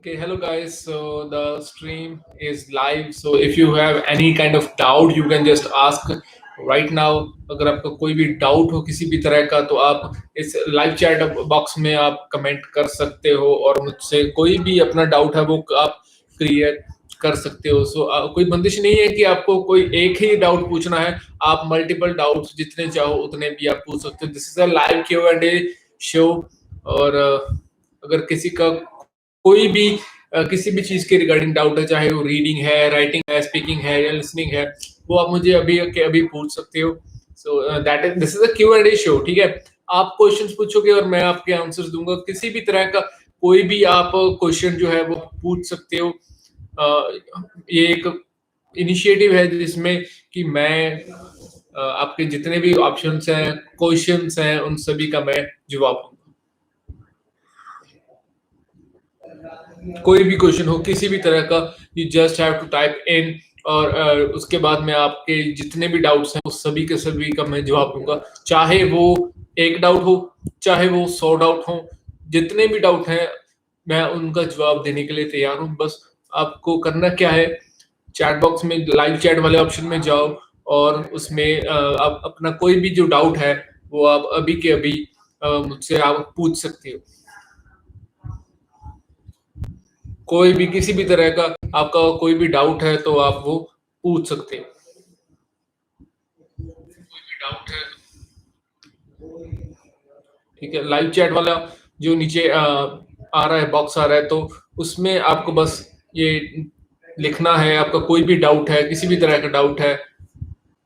Okay, hello guys. So the stream is live. So if you have any kind of doubt, you can just ask right now. अगर आपका कोई भी doubt हो किसी भी तरह का, तो आप इस लाइव चैट बॉक्स में आप कमेंट कर सकते हो और मुझसे कोई भी अपना डाउट है वो आप क्लियर कर सकते हो. सो कोई बंदिश नहीं है कि आपको कोई एक ही डाउट पूछना है. आप मल्टीपल डाउट्स जितने चाहो उतने भी आप पूछ सकते हो. This is a live Q&A show. और अगर किसी का कोई भी किसी भी चीज के रिगार्डिंग डाउट है, चाहे वो रीडिंग है, राइटिंग है, स्पीकिंग है या लिसनिंग है, वो आप मुझे अभी के अभी पूछ सकते हो. सो that is this is a Q&A show. ठीक है, आप क्वेश्चंस पूछोगे और मैं आपके आंसर्स दूंगा. किसी भी तरह का कोई भी आप क्वेश्चन जो है वो पूछ सकते हो. ये एक इनिशिएटिव है जिसमें कि मैं आपके जितने भी ऑप्शंस हैं, क्वेश्चंस हैं, उन सभी का मैं जवाब दूंगा. कोई भी क्वेश्चन हो किसी भी तरह का, you just have to type in और उसके बाद में आपके जितने भी डाउट्स हैं उस सभी के सभी का मैं जवाब दूंगा. चाहे वो एक डाउट हो, चाहे वो 100 डाउट हो, जितने भी डाउट हैं मैं उनका जवाब देने के लिए तैयार हूँ. बस आपको करना क्या है, चैट बॉक्स में लाइव चैट वाले ऑप्शन में जाओ और उसमें आप अपना कोई भी जो डाउट है वो आप अभी के अभी मुझसे आप पूछ सकते हो. कोई भी किसी भी तरह का आपका कोई भी डाउट है तो आप वो पूछ सकते हो. कोई भी डाउट है, ठीक है. लाइव चैट वाला जो नीचे आ रहा है, बॉक्स आ रहा है, तो उसमें आपको बस ये लिखना है. आपका कोई भी डाउट है, किसी भी तरह का डाउट है,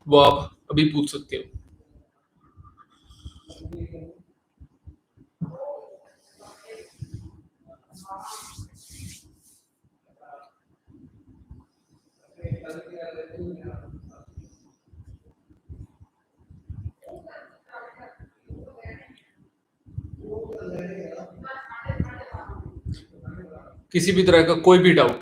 वो आप अभी पूछ सकते हो. किसी भी तरह का कोई भी डाउट.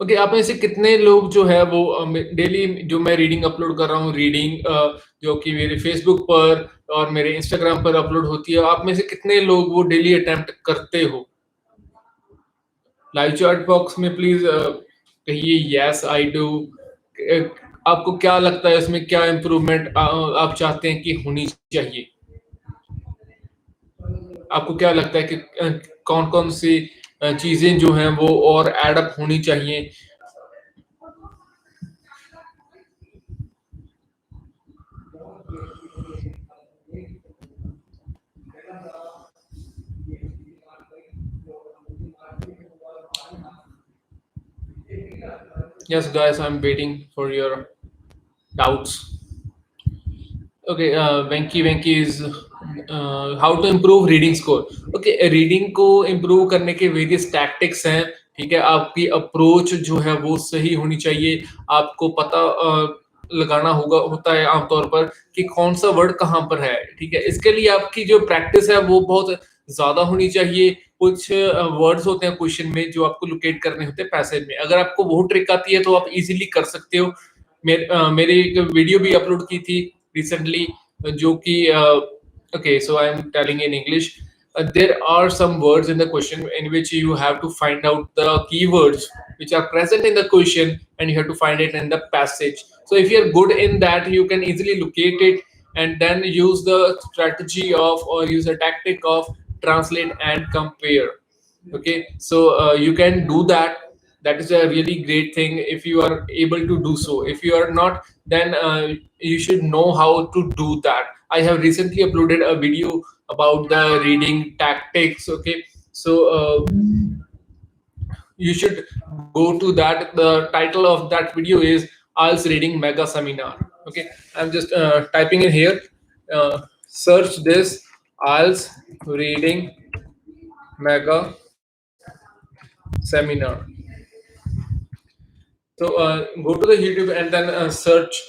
ओके, आप में से कितने लोग जो है वो डेली जो मैं रीडिंग अपलोड कर रहा हूँ, रीडिंग जो कि मेरे फेसबुक पर और मेरे इंस्टाग्राम पर अपलोड होती है, आप में से कितने लोग वो डेली अटेम्प्ट करते हो? लाइव चैट बॉक्स में प्लीज कहिए यस आई डू. आपको क्या लगता है इसमें क्या इम्प्रूवमेंट आप चाहते हैं कि होनी चाहिए? आपको क्या लगता है कि कौन कौन सी चीजें जो हैं वो और एड अप होनी चाहिए? Yes, guys, I'm waiting for your doubts. Okay, Venki is how to improve reading score. Okay, reading को improve करने के various tactics हैं. ठीक है, आपकी अप्रोच जो है वो सही होनी चाहिए. आपको पता लगाना होता है आमतौर पर कि कौन सा वर्ड कहाँ पर है. ठीक है, इसके लिए आपकी जो प्रैक्टिस है वो बहुत ज्यादा होनी चाहिए. कुछ वर्ड्स होते हैं क्वेश्चन में जो आपको लोकेट करने होते हैं पैसेज में. अगर आपको वो ट्रिक आती है तो आप इजीली कर सकते हो. मेरी एक वीडियो भी अपलोड की थी रिसेंटली जो कि okay, so I am telling in English. There are some words in the question in which you have to find out the keywords which are present in the question and you have to find it in the passage. So if you are good in that, you can easily locate it and then use the strategy of or use a tactic of translate and compare. Okay, so you can do that. That is a really great thing if you are able to do so. If you are not, then you should know how to do that. I have recently uploaded a video about the reading tactics. Okay, so you should go to that. The title of that video is IELTS Reading Mega Seminar. Okay, I'm just typing in here. Search this IELTS Reading Mega Seminar. So go to the YouTube and then search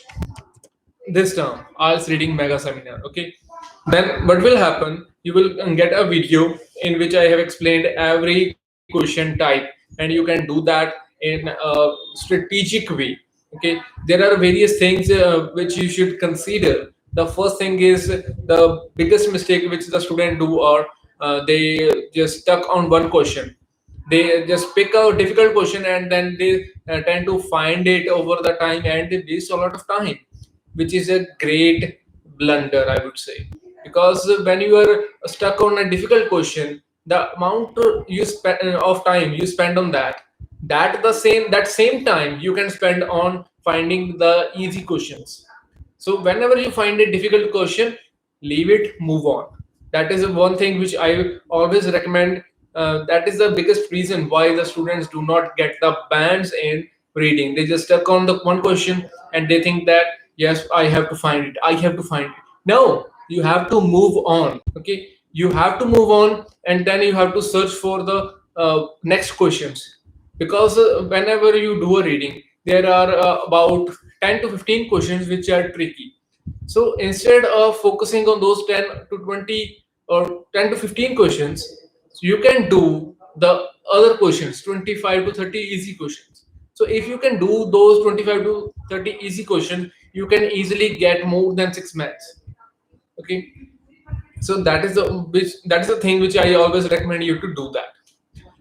this term, IELTS Reading Mega Seminar. Okay, then what will happen? You will get a video in which I have explained every question type, and you can do that in a strategic way. Okay, there are various things which you should consider. The first thing is the biggest mistake which the student do, or they just stuck on one question. They just pick a difficult question and then they tend to find it over the time, and they waste a lot of time, which is a great blunder, I would say. Because when you are stuck on a difficult question, the amount you spend of time you spend on that same time you can spend on finding the easy questions. So whenever you find a difficult question, leave it, move on. That is one thing which I always recommend. That is the biggest reason why the students do not get the bands in reading. They just stuck on the one question and they think that yes, I have to find it. I have to find it. No, you have to move on. Okay, you have to move on, and then you have to search for the next questions. Because whenever you do a reading, there are about 10 to 15 questions which are tricky. So instead of focusing on those 10 to 20 or 10 to 15 questions, you can do the other questions, 25 to 30 easy questions. So if you can do those 25 to 30 easy questions, you can easily get more than 6 months. Okay, so that is the thing which I always recommend you to do that.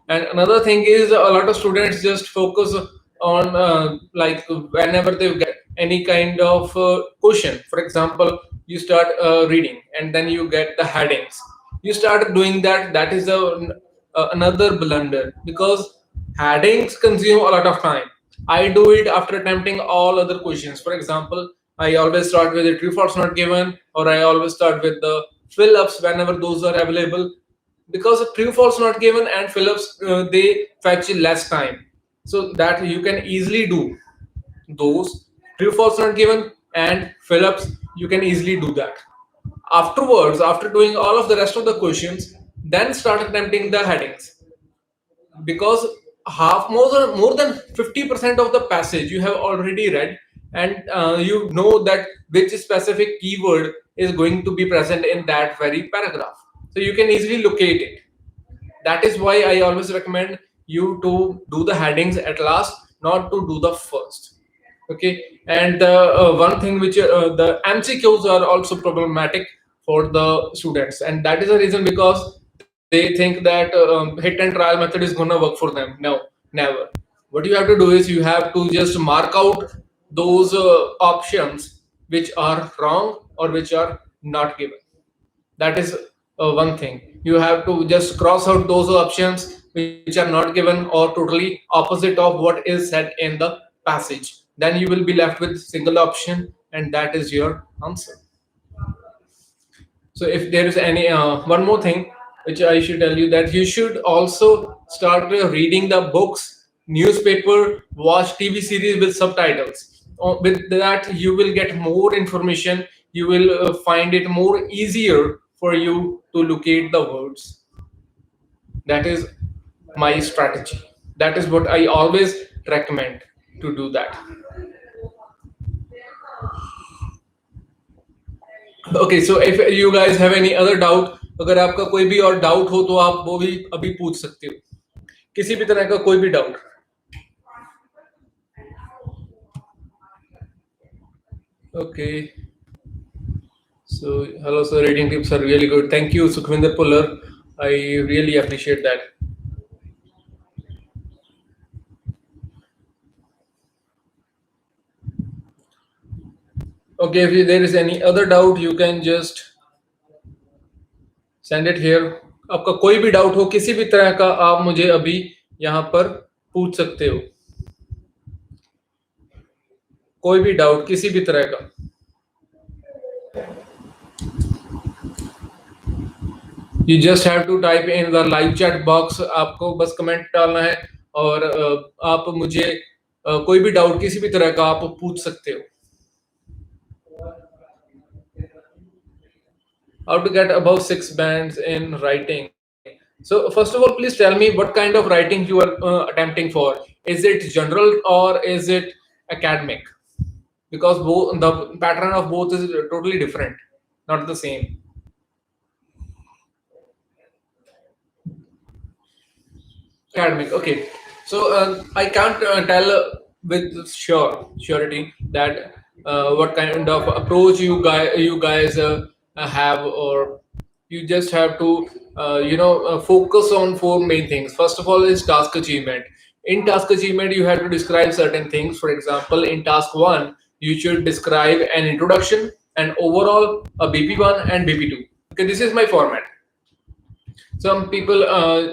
And another thing is a lot of students just focus on like whenever they get any kind of question. For example, you start reading and then you get the headings. You start doing that. That is another blunder, because headings consume a lot of time. I do it after attempting all other questions. For example, I always start with a true false not given, or I always start with the fill ups whenever those are available, because a true false not given and fill-ups they fetch less time, so that you can easily do those true false not given and fill-ups. You can easily do that. Afterwards, after doing all of the rest of the questions, then start attempting the headings, because half more than 50% of the passage you have already read, and you know that which specific keyword is going to be present in that very paragraph, so you can easily locate it. That is why I always recommend you to do the headings at last, not to do the first. Okay, and the one thing which the MCQs are also problematic for the students, and that is the reason, because they think that hit and trial method is gonna work for them. No, never. What you have to do is you have to just mark out those options which are wrong or which are not given. That is one thing. You have to just cross out those options which are not given or totally opposite of what is said in the passage. Then you will be left with single option, and that is your answer. So if there is any one more thing which I should tell you, that you should also start reading the books, newspaper, watch TV series with subtitles. With that, you will get more information. You will find it more easier for you to locate the words. That is my strategy. That is what I always recommend to do that. Okay, so if you guys have any other doubt, अगर आपका कोई भी और doubt हो तो आप वो भी अभी पूछ सकते हो, किसी भी तरह का कोई भी doubt. Okay, so hello sir, reading tips are really good. Thank you Sukhvinder Puller, I really appreciate that. Okay, if there is any other doubt you can just send it here. आपका कोई भी doubt हो किसी भी तरह का, आप मुझे अभी यहाँ पर पूछ सकते हो, कोई भी डाउट किसी भी तरह का. You just have to type in the live chat box. आपको बस कमेंट डालना है और आप मुझे कोई भी डाउट किसी भी तरह का आप पूछ सकते हो. How to get above 6 bands in writing? So first of all, please tell me what kind of writing you are attempting for. Is it general or is it academic? Because both, the pattern of both is totally different, not the same. Academic. Okay. So I can't tell with surety that what kind of approach you guys have, or you just have to focus on four main things. First of all is task achievement. In task achievement, you have to describe certain things. For example, in task one, you should describe an introduction and overall a BP1 and BP2. Okay, this is my format. Some people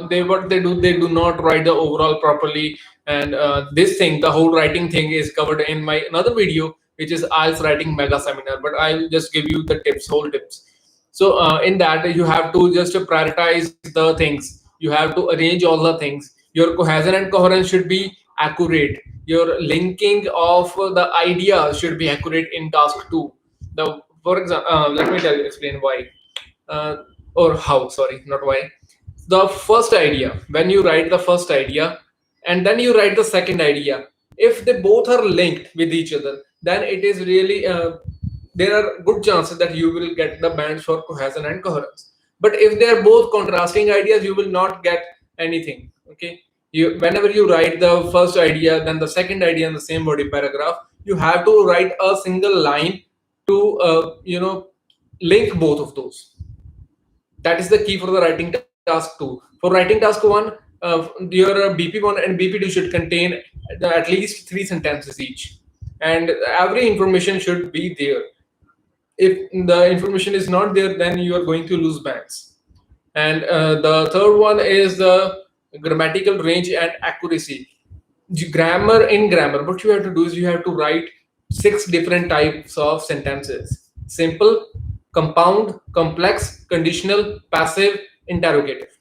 they what they do not write the overall properly, and this thing, the whole writing thing, is covered in my another video, which is IELTS writing mega seminar, but I'll just give you the tips, whole tips. So in that, you have to just prioritize the things, you have to arrange all the things. Your cohesion and coherence should be accurate. Your linking of the idea should be accurate in task 2. The For example, let me tell you, explain why, uh, or how, sorry, not why. The first idea, when you write the first idea and then you write the second idea, if they both are linked with each other, then it is really there are good chances that you will get the bands for cohesion and coherence. But if they are both contrasting ideas, you will not get anything. Okay, you, whenever you write the first idea then the second idea in the same body paragraph, you have to write a single line to link both of those. That is the key for the writing task 2. For writing task 1, your BP1 and BP2 should contain at least 3 sentences each, and every information should be there. If the information is not there, then you are going to lose bands. And the third one is the grammatical range and accuracy. Grammar, in grammar, what you have to do is you have to write 6 different types of sentences: simple, compound, complex, conditional, passive, interrogative.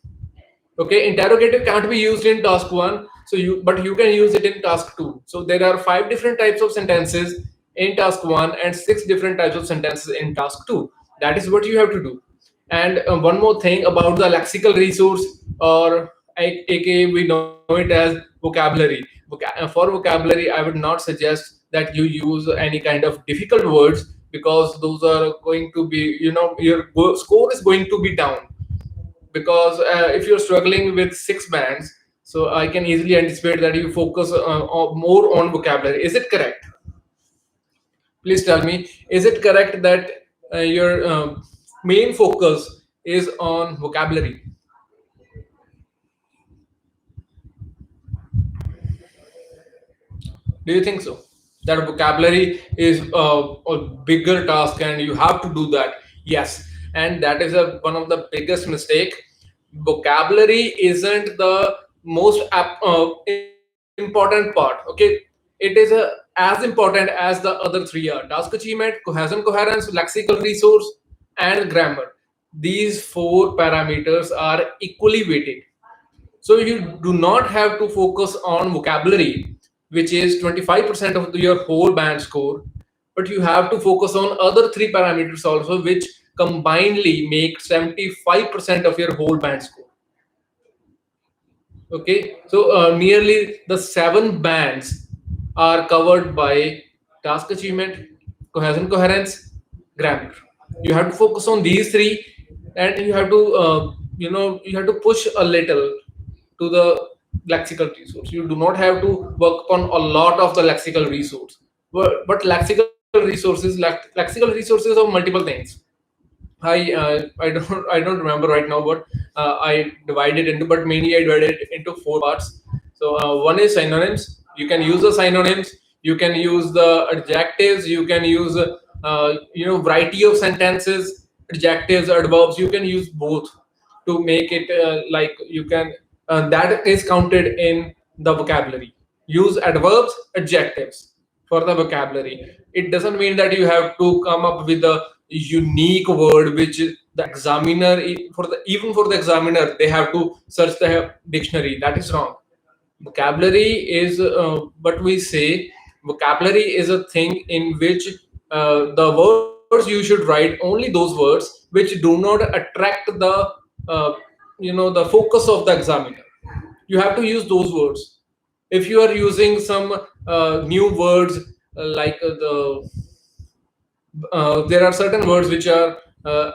Okay, interrogative can't be used in task 1, so but you can use it in task 2. So there are 5 different types of sentences in task 1 and 6 different types of sentences in task 2. That is what you have to do. And one more thing about the lexical resource, or aka we know it as vocabulary. For vocabulary, I would not suggest that you use any kind of difficult words, because those are going to be, your score is going to be down. Because if you're struggling with 6 bands, so I can easily anticipate that you focus more on vocabulary. Is it correct? Please tell me, is it correct that your main focus is on vocabulary? Do you think so? That vocabulary is a bigger task and you have to do that? Yes, and that is one of the biggest mistake. Vocabulary isn't the most important part. Okay, it is as important as the other 3 are: task achievement, cohesion, coherence, lexical resource, and grammar. These 4 parameters are equally weighted. So you do not have to focus on vocabulary, which is 25% of your whole band score, but you have to focus on other 3 parameters also, which combinedly make 75% of your whole band score. Okay, so nearly the 7 bands are covered by task achievement, cohesion, coherence, grammar. You have to focus on these 3, and you have to you have to push a little to the lexical resource. You do not have to work upon a lot of the lexical resource, but lexical resources of multiple things. I don't remember right now, but I divided into, but mainly I divided it into 4 parts. So one is synonyms. You can use the synonyms. You can use the adjectives. You can use variety of sentences, adjectives, adverbs. You can use both to make it like you can. That is counted in the vocabulary. Use adverbs, adjectives for the vocabulary. It doesn't mean that you have to come up with a unique word which the examiner, for the even for the examiner, they have to search the dictionary. That is wrong. Vocabulary is what we say. Vocabulary is a thing in which the words you should write only those words which do not attract uh, the focus of the examiner. You have to use those words. If you are using some new words, there are certain words which are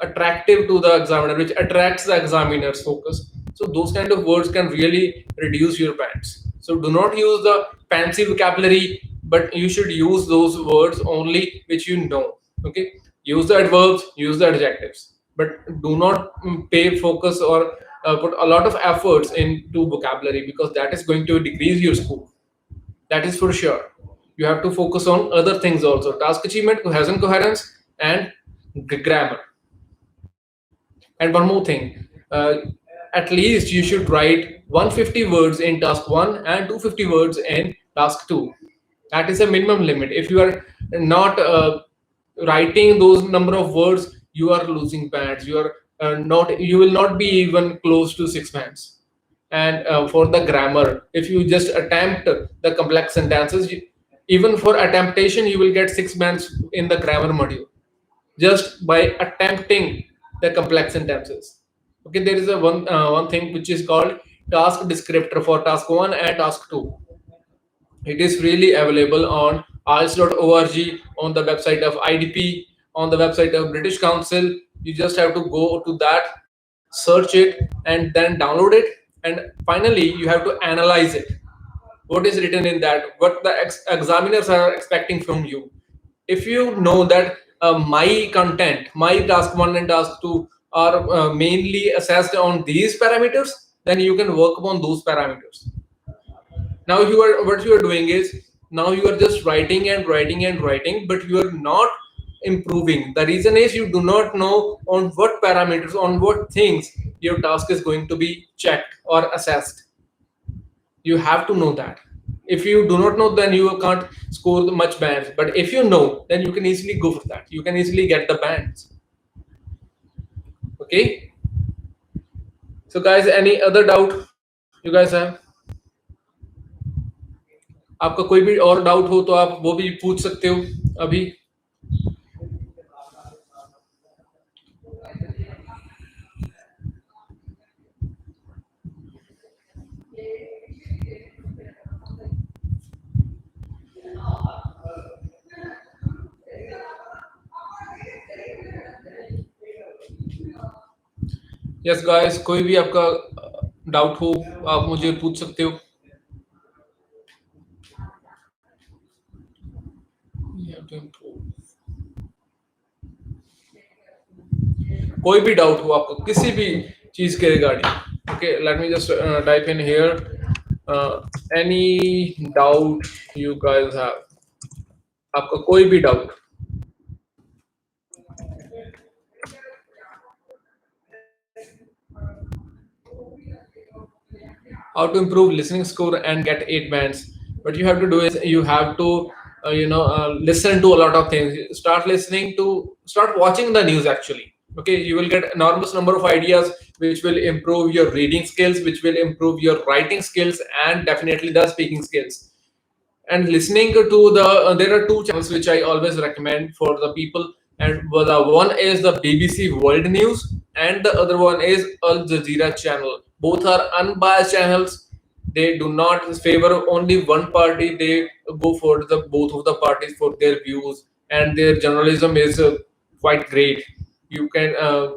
attractive to the examiner, which attracts the examiner's focus, So those kind of words can really reduce your bands. So do not use the fancy vocabulary, but you should use those words only which you know. Okay, use the adverbs, use the adjectives, but do not pay focus or put a lot of efforts into vocabulary, because that is going to decrease your score. That is for sure. You have to focus on other things also: task achievement, cohesion, coherence, and grammar. And one more thing, at least you should write 150 words in task 1 and 250 words in task 2. That is a minimum limit. If you are not writing those number of words, you are losing bands. You are not. You will not be even close to 6 bands. And for the grammar, if you just attempt the complex sentences, even for attemptation, you will get 6 bands in the grammar module just by attempting the complex sentences. Okay, there is a one thing which is called task descriptor for task 1 and task 2. It is really available on IELTS.org, on the website of IDP, on the website of British Council. You just have to go to that, search it, and then download it. And finally, you have to analyze it. What is written in that? What the examiners are expecting from you. If you know that my content, my task 1 and task 2 are mainly assessed on these parameters, then you can work upon those parameters. Now you are, what you are doing is, now you are just writing and writing and writing, but you are not improving. The reason is you do not know on what parameters, on what things your task is going to be checked or assessed. You have to know that. If you do not know, then you can't score much bands, but if you know, then you can easily go for that. You can easily get the bands. Okay, so guys, any other doubt you guys have? आपका कोई भी और doubt हो तो आप वो भी पूछ सकते हो अभी. यस गाइस, कोई भी आपका डाउट हो आप मुझे पूछ सकते हो. कोई भी डाउट हो आपको किसी भी चीज के regarding. Okay, let me just type in here any doubt you guys have. आपका कोई भी doubt. How to improve listening score and get 8 bands? What you have to do is you have to listen to a lot of things. Start watching the news actually. Okay, you will get enormous number of ideas which will improve your reading skills, which will improve your writing skills, and definitely the speaking skills. And listening to there are two channels which I always recommend for the people, and the one is the BBC World News and the other one is Al Jazeera channel. Both are unbiased channels. They do not favor only one party. They go for the both of the parties for their views, and their journalism is quite great. You can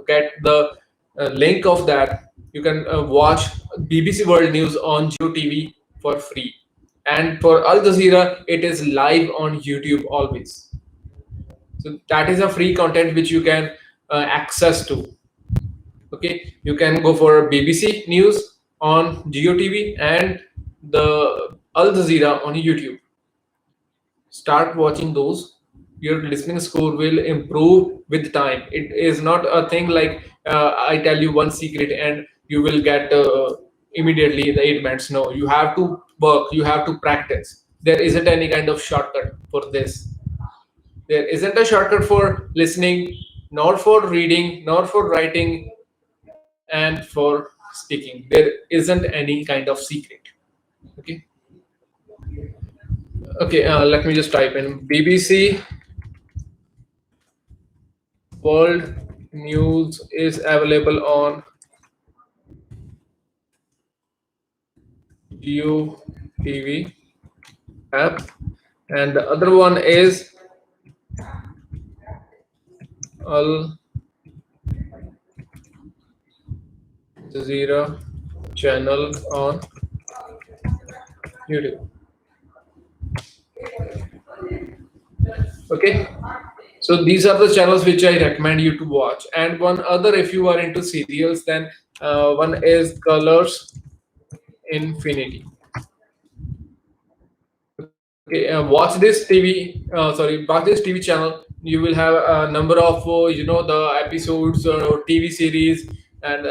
get the link of that. You can watch BBC World News on Geo TV for free. And for Al Jazeera, it is live on YouTube always. So that is a free content which you can access to. Okay, you can go for BBC News on Geo TV and the Al Jazeera on YouTube. Start watching those. Your listening score will improve with time. It is not a thing like I tell you one secret and you will get immediately the 8 bands. No, you have to work, you have to practice. There isn't any kind of shortcut for this. There isn't a shortcut for listening, nor for reading, nor for writing, and for speaking. There isn't any kind of secret. Okay, okay, let me just type in BBC World News is available on Geo TV app, and the other one is Al Jazeera channel on YouTube. Okay, so these are the channels which I recommend you to watch. And one other, if you are into serials, then one is Colors Infinity. Okay, watch this TV channel. You will have a number of the episodes or TV series, and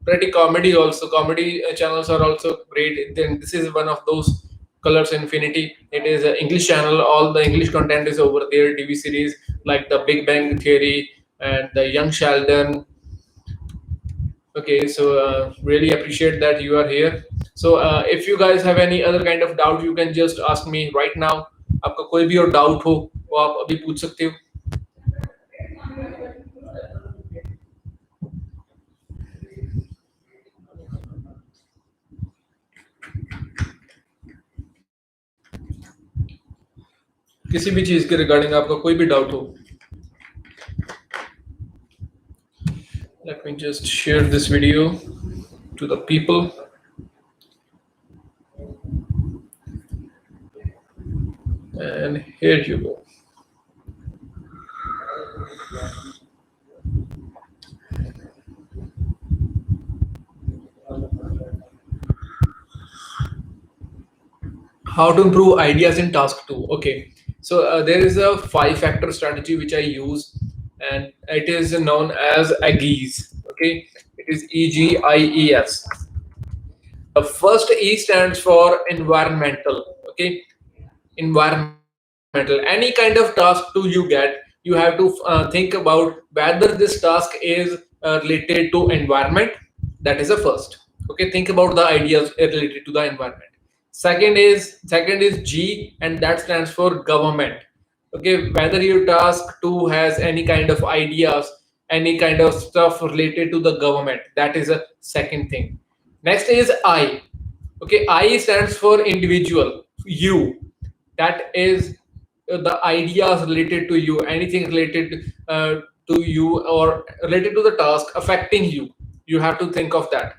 pretty comedy also. Comedy channels are also great. Then this is one of those, Colors Infinity. It is an English channel. All the English content is over there. TV series like The Big Bang Theory and The Young Sheldon. Okay, so really appreciate that you are here. So if you guys have any other kind of doubt, you can just ask me right now. आपका कोई भी और doubt हो वो आप अभी पूछ सकते हो. किसी भी चीज के रिगार्डिंग आपका कोई भी डाउट हो. Let me just share this video to the people. And here you go. How to improve ideas in task 2. Okay, so there is a 5-factor strategy which I use, and it is known as AGIES. Okay, it is EGIES. The first E stands for environmental. Okay, environmental. Any kind of task to you get, you have to think about whether this task is related to environment. That is the first. Okay, think about the ideas related to the environment. Second is G, and that stands for government. Okay, whether your task 2 has any kind of ideas, any kind of stuff related to the government, that is a second thing. Next is I. Okay, I stands for individual, you. That is the ideas related to you, anything related to you or related to the task affecting you. You have to think of that.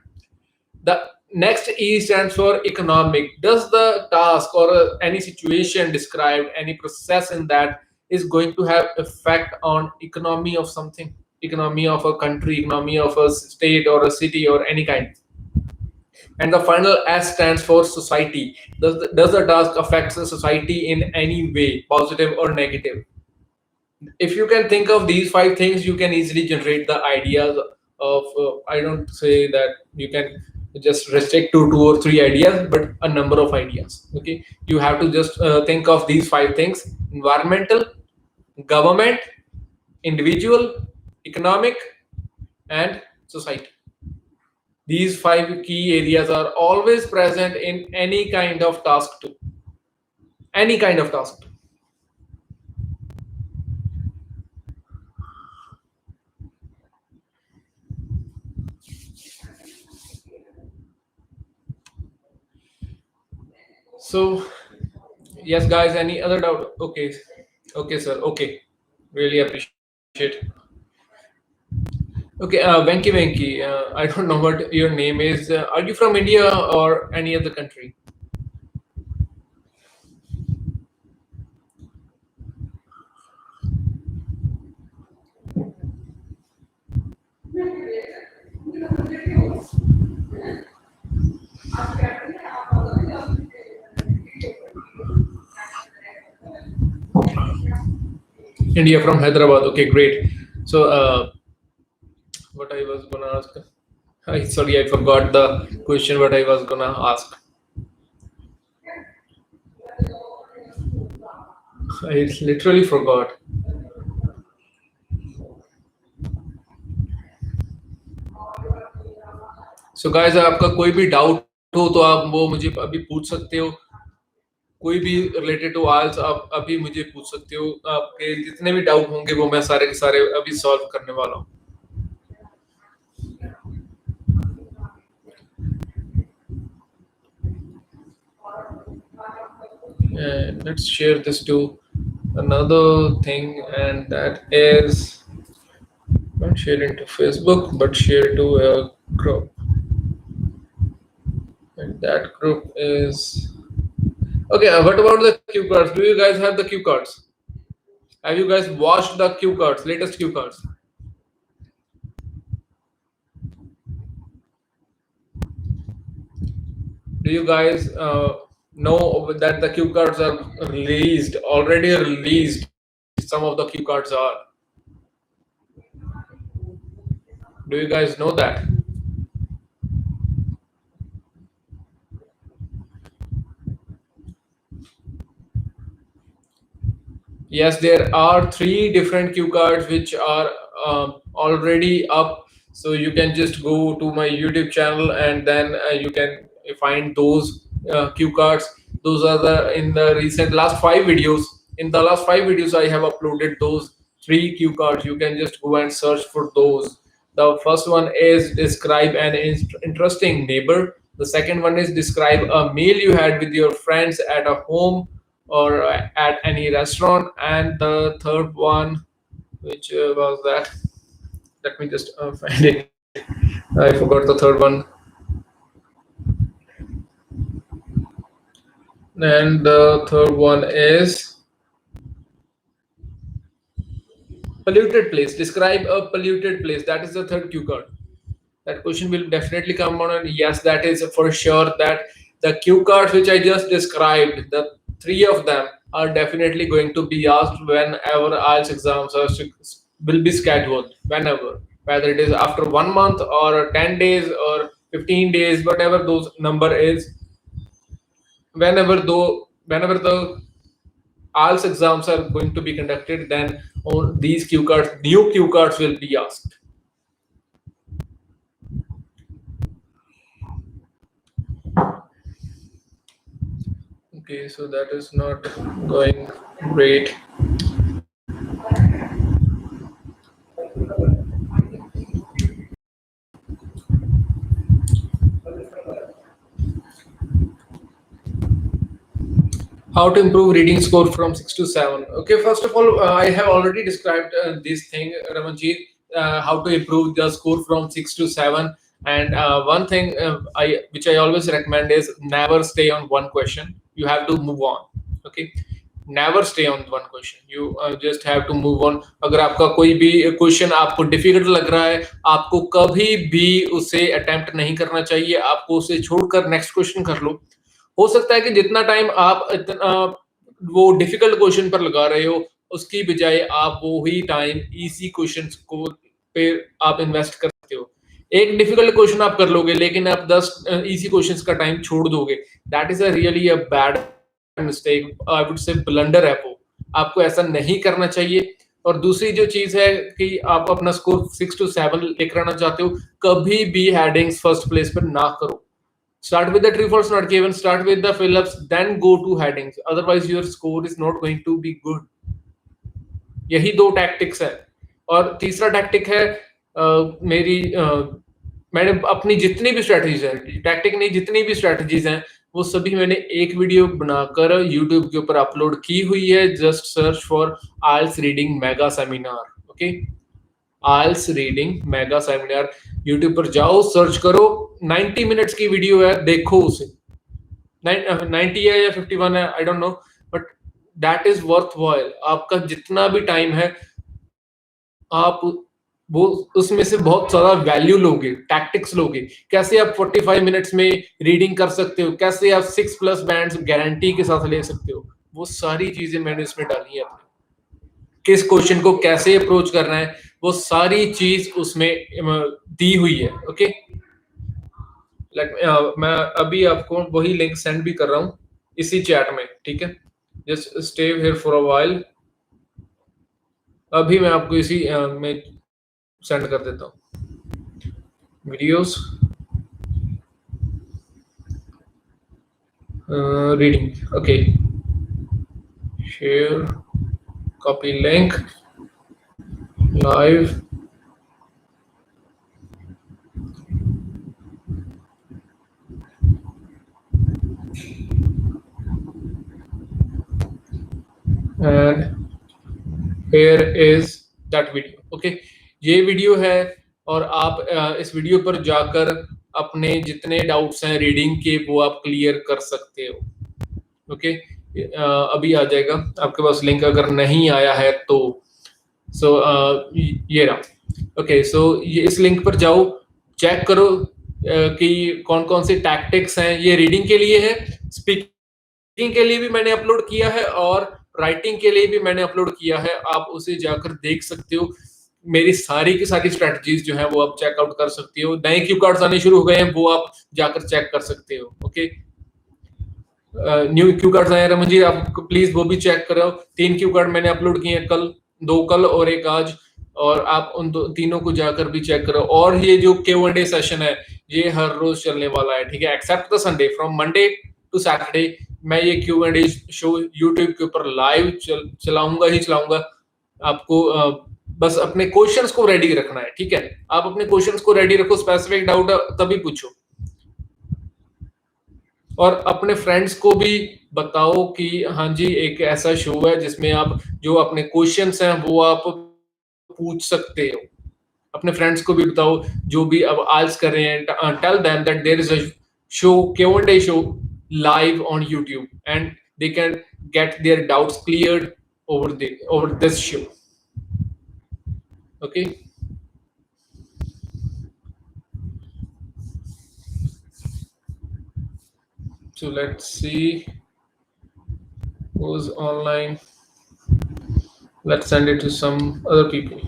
The next E stands for economic. Does the task or any situation described, any process in that is going to have effect on economy of something, economy of a country, economy of a state or a city or any kind. And the final S stands for society. Does the task affect the society in any way, positive or negative? If you can think of these 5 things, you can easily generate the ideas of, I don't say that you can just restrict to 2 or 3 ideas, but a number of ideas. Okay, you have to just think of these 5 things: environmental, government, individual, economic, and society. These 5 key areas are always present in any kind of task 2. Any kind of task 2. So, yes, guys, any other doubt? Okay, sir. Okay, really appreciate. Okay, Venki, I don't know what your name is. Are you from India or any other country? India, from Hyderabad. Okay, great. So, what I was gonna ask? Sorry, I forgot the question. What I was gonna ask? I literally forgot. So guys, आपका कोई भी doubt हो तो आप वो मुझे अभी पूछ सकते हो. कोई भी रिलेटेड टू आइल्स आप अभी मुझे पूछ सकते हो. आपके जितने भी डाउट होंगे वो मैं सारे के सारे अभी सॉल्व करने वाला हूँ. And let's share this to another thing, and that is not share it to Facebook but share to a group. And that group is okay. What about the cue cards? Do you guys have the cue cards? Have you guys watched the cue cards, latest cue cards? Do you guys know that the cue cards are released, already released? Some of the cue cards are. Do you guys know that? Yes, there are three different cue cards which are already up. So you can just go to my YouTube channel and then you can find those cue cards. Those are the in the recent last 5 videos. In the last 5 videos, I have uploaded those three cue cards. You can just go and search for those. The first one is describe an interesting neighbor. The second one is describe a meal you had with your friends at a home or at any restaurant. And the third one, which was that, let me just find it. I forgot the third one. And the third one is polluted place. Describe a polluted place. That is the third cue card. That question will definitely come on, and yes, that is for sure that the cue cards which I just described, the three of them are definitely going to be asked whenever IELTS exams will be scheduled, whenever, whether it is after 1 month or 10 days or 15 days, whatever those number is, whenever the IELTS exams are going to be conducted, then all these cue cards, new cue cards will be asked. Okay, so that is not going great. How to improve reading score from 6 to 7? Okay, first of all, I have already described this thing, Ramanjeet, how to improve the score from 6 to 7. And one thing which I always recommend is never stay on one question. You have to move on. Okay, never stay on one question. You just have to move on. अगर आपका कोई भी question आपको difficult लग रहा है, आपको कभी भी उसे अटेम्प्ट नहीं करना चाहिए. आपको उसे छोड़कर नेक्स्ट क्वेश्चन कर लो. हो सकता है कि जितना टाइम आप इतना वो डिफिकल्ट क्वेश्चन पर लगा रहे हो, उसकी बजाय आप वो ही टाइम इजी क्वेश्चन को पे आप इन्वेस्ट कर सकते हो. एक डिफिकल्ट क्वेश्चन आप कर लोगे लेकिन आप 10 इजी क्वेश्चंस का टाइम छोड़ दोगे. That is a really a bad mistake. I would say blunder है वो. आपको ऐसा नहीं करना चाहिए. और दूसरी जो चीज है कि आप अपना स्कोर 6 to 7 लेकर आना चाहते हो, कभी भी हेडिंग्स फर्स्ट प्लेस पर ना करो. Start with the true false not given, start with the fill-ups, then go to headings. Otherwise, your score is not going to be good. यही दो टैक्टिक्स है. और तीसरा टैक्टिक है मैंने अपनी जितनी भी स्ट्रेटजीज है, टैक्टिक नहीं, जितनी भी स्ट्रेटजीज हैं वो सभी मैंने एक वीडियो बनाकर यूट्यूब के ऊपर अपलोड की हुई है. Just search for IELTS reading mega seminar. Okay, IELTS reading mega seminar. YouTube पर जाओ, सर्च करो, 90 मिनट्स की वीडियो है, देखो उसे. 90 है या 51 है, I don't know, but that is worth while. आपका जितना भी टाइम है, आप वो उसमें से बहुत सारा वैल्यू लोगे, टैक्टिक्स लोगे. कैसे आप 45 मिनट्स में रीडिंग कर सकते हो, कैसे आप 6+ बैंड्स गारंटी के साथ ले सकते हो, वो सारी चीजें मैंने इसमें डाली है. किस क्वेश्चन को कैसे अप्रोच करना है, वो सारी चीज उसमें दी हुई है. ओके, मैं अभी आपको वही लिंक सेंड भी कर रहा हूँ इसी चैट में. ठीक है, just stay here for a while. अभी मैं आपको इसी में सेंड कर देता हूँ videos. Reading. Okay, share, copy link, live. And here is that video. Okay, ये वीडियो है और आप इस वीडियो पर जाकर अपने जितने डाउट्स हैं रीडिंग के वो आप क्लियर कर सकते हो। ओके, अभी आ जाएगा आपके पास लिंक, अगर नहीं आया है तो। सो ये रहा। ओके, सो ये इस लिंक पर जाओ, चेक करो कि कौन कौन से टैक्टिक्स हैं। ये रीडिंग के लिए है, स्पीकिंग के लिए भी मैंने अपलोड किया है और राइटिंग के लिए भी मैंने अपलोड किया है। आप उसे जाकर देख सकते हो। मेरी सारी की सारी स्ट्रेटजीज जो है वो आप चेकआउट कर सकते हो। नए क्यू कार्ड्स आने शुरू हो गए हैं, वो आप जाकर चेक कर सकते हो। ओके, न्यू क्यू कार्ड्स आए रमन जी, आप प्लीज वो भी चेक करो। 3 क्यू कार्ड मैंने अपलोड किए हैं, कल 2 कल और 1 आज, और आप उन तीनों को जाकर भी चेक करो। और ये जो Q&A सेशन है ये हर रोज चलने वाला है, ठीक है, except the Sunday, from Monday to Saturday मैं ये Q&A शो यूट्यूब के ऊपर लाइव चलाऊंगा ही चलाऊंगा। आपको बस अपने क्वेश्चंस को रेडी रखना है, ठीक है। आप अपने क्वेश्चंस को रेडी रखो, स्पेसिफिक डाउट तभी पूछो, और अपने फ्रेंड्स को भी बताओ कि हाँ जी एक ऐसा शो है जिसमें आप जो अपने क्वेश्चंस हैं वो आप पूछ सकते हो। अपने फ्रेंड्स को भी बताओ जो भी अब आइल्स कर रहे हैं, tell them that there is a show, Q&A show live on YouTube, and they can get their doubts cleared over this show. Okay, so let's see who's online. Let's send it to some other people.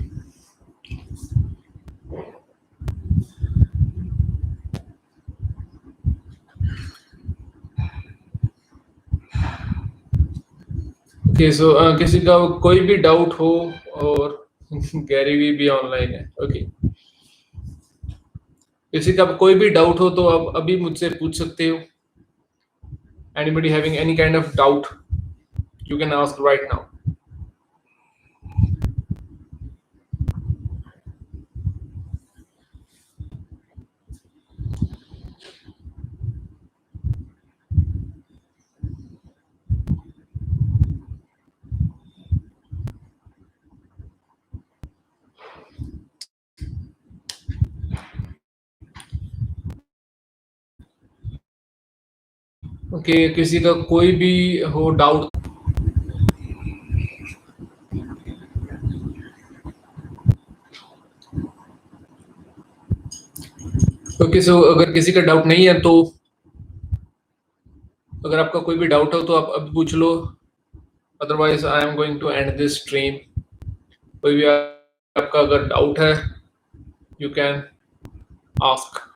Okay, so किसी का कोई भी doubt हो, और Gary भी online है। Okay, किसी का कोई भी डाउट हो तो आप अभी मुझसे पूछ सकते हो। Anybody having any kind of doubt, you can ask right now. Okay, किसी का कोई भी हो डाउट, ओके, सो अगर किसी का डाउट नहीं है तो, अगर आपका कोई भी डाउट हो तो आप अब पूछ लो, otherwise I am going to end this stream. कोई भी आपका अगर डाउट है you can ask.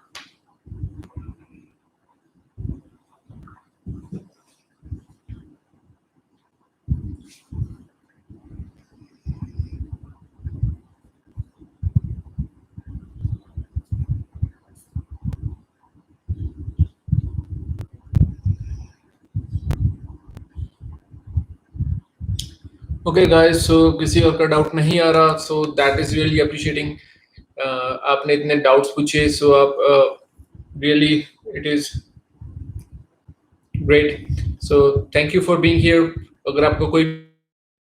Okay guys, so किसी और का डाउट नहीं आ रहा, so that is really appreciating. आपने इतने डाउट्स पूछे, सो आप really it is great, so thank you for being here. अगर आपको कोई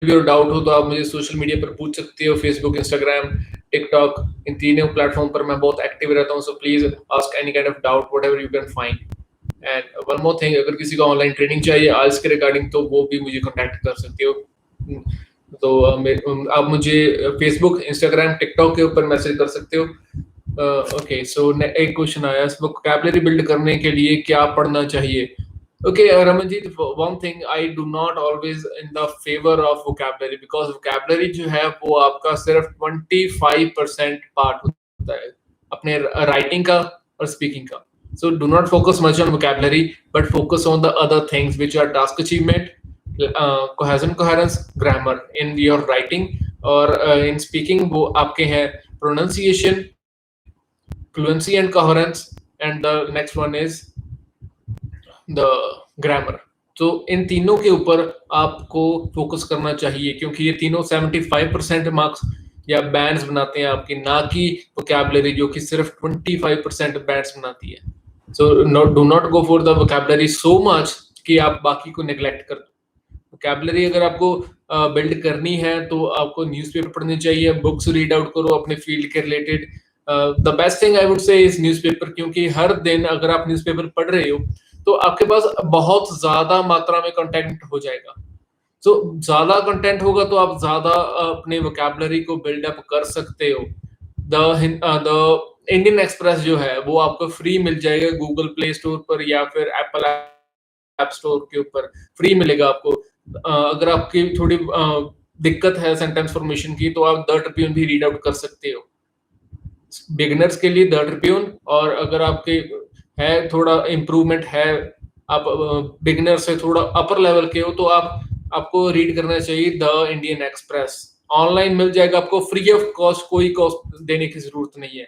भी और डाउट हो तो आप मुझे सोशल मीडिया पर पूछ सकते हो, फेसबुक, इंस्टाग्राम, टिकटॉक, इन तीनों प्लेटफॉर्म पर मैं बहुत एक्टिव रहता हूँ। So please ask any kind of doubt whatever you can find. And one more thing, अगर किसी को ऑनलाइन ट्रेनिंग चाहिए आइल्स के रिगार्डिंग तो वो भी मुझे कॉन्टैक्ट कर सकते हो। तो आप मुझे फेसबुक, इंस्टाग्राम, टिकटॉक के ऊपर मैसेज कर सकते हो। ओके, सो एक क्वेश्चन आया, वोकैबुलरी बिल्ड करने के लिए क्या पढ़ना चाहिए? Okay, Ramanjit, one thing I do not always in the favor of vocabulary, because vocabulary जो है वो आपका सिर्फ 25% पार्ट होता है अपने राइटिंग का और स्पीकिंग का। So do not focus much on vocabulary, but focus on the other things which are task achievement, cohesion, coherence, grammar in your writing, और in speaking वो आपके हैं pronunciation, fluency and coherence, and the next one is the grammar. तो इन तीनों के ऊपर आपको focus करना चाहिए, क्योंकि ये तीनों 75% मार्क्स या बैंड्स बनाते हैं आपकी, ना कि वोकैबुलरी जो कि सिर्फ 25% बैंड्स बनाती है। So do not go for the vocabulary so much कि आप बाकी को नेग्लेक्ट कर दो। वोकैबुलरी अगर आपको बिल्ड करनी है तो आपको न्यूज़पेपर पढ़नी चाहिए, बुक्स रीड आउट करो अपने फील्ड के related, the best thing I would say is newspaper, क्योंकि हर दिन अगर आप न्यूज़पेपर पढ़ रहे हो तो आपके पास बहुत ज्यादा मात्रा में कंटेंट हो जाएगा। तो ज्यादा कंटेंट होगा तो आप ज्यादा अपने वोकैबुलरी को बिल्डअप कर सकते हो। द इंडियन एक्सप्रेस जो है वो आपको फ्री मिल जाएगा गूगल प्ले स्टोर पर या फिर एप्पल ऐप स्टोर के ऊपर फ्री मिलेगा आपको। अगर आपकी थोड़ी दिक्कत है सेंटेंस फॉर्मेशन की तो आप द ट्रिब्यून भी रीड आउट कर सकते हो बिगिनर्स के लिए, द ट्रिब्यून। और अगर आपके है थोड़ा इम्प्रूवमेंट है, आप बिगिनर से थोड़ा अपर लेवल के हो तो आपको रीड करना चाहिए द इंडियन एक्सप्रेस। ऑनलाइन मिल जाएगा आपको फ्री ऑफ कॉस्ट, कोई कॉस्ट देने की जरूरत नहीं है,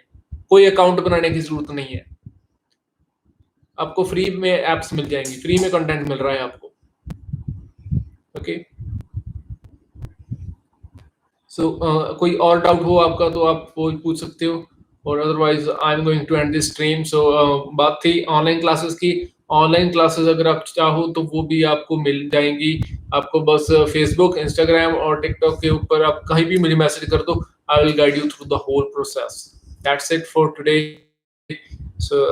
कोई अकाउंट बनाने की जरूरत नहीं है, आपको फ्री में एप्स मिल जाएंगी, फ्री में कंटेंट मिल रहा है आपको। ओके सो कोई और डाउट हो आपका तो आप वो पूछ सकते हो, और otherwise I am going to end this stream. So बात थी ऑनलाइन क्लासेस की। ऑनलाइन क्लासेस अगर आप चाहो तो वो भी आपको मिल जाएंगी। आपको बस फेसबुक, इंस्टाग्राम और टिकटॉक के ऊपर आप कहीं भी मुझे मैसेज कर दो, I will guide you through the whole process. That's it for today. So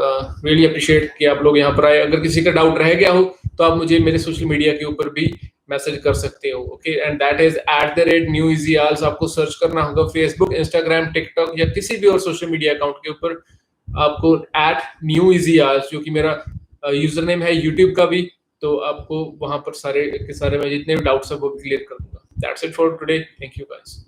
really appreciate कि आप लोग यहाँ पर आए। अगर किसी का डाउट रह गया हो तो आप मुझे मेरे सोशल मीडिया के ऊपर भी मैसेज कर सकते हो। Okay and that is @newEasyIELTS। आपको सर्च करना होगा फेसबुक, इंस्टाग्राम, टिकटॉक या किसी भी और सोशल मीडिया अकाउंट के ऊपर। आपको @newEasyIELTS जो कि मेरा यूजर नेम है यूट्यूब का भी, तो आपको वहां पर सारे के सारे मैं जितने भी डाउट्स है वो भी क्लियर कर दूंगा। That's it for today. Thank you guys.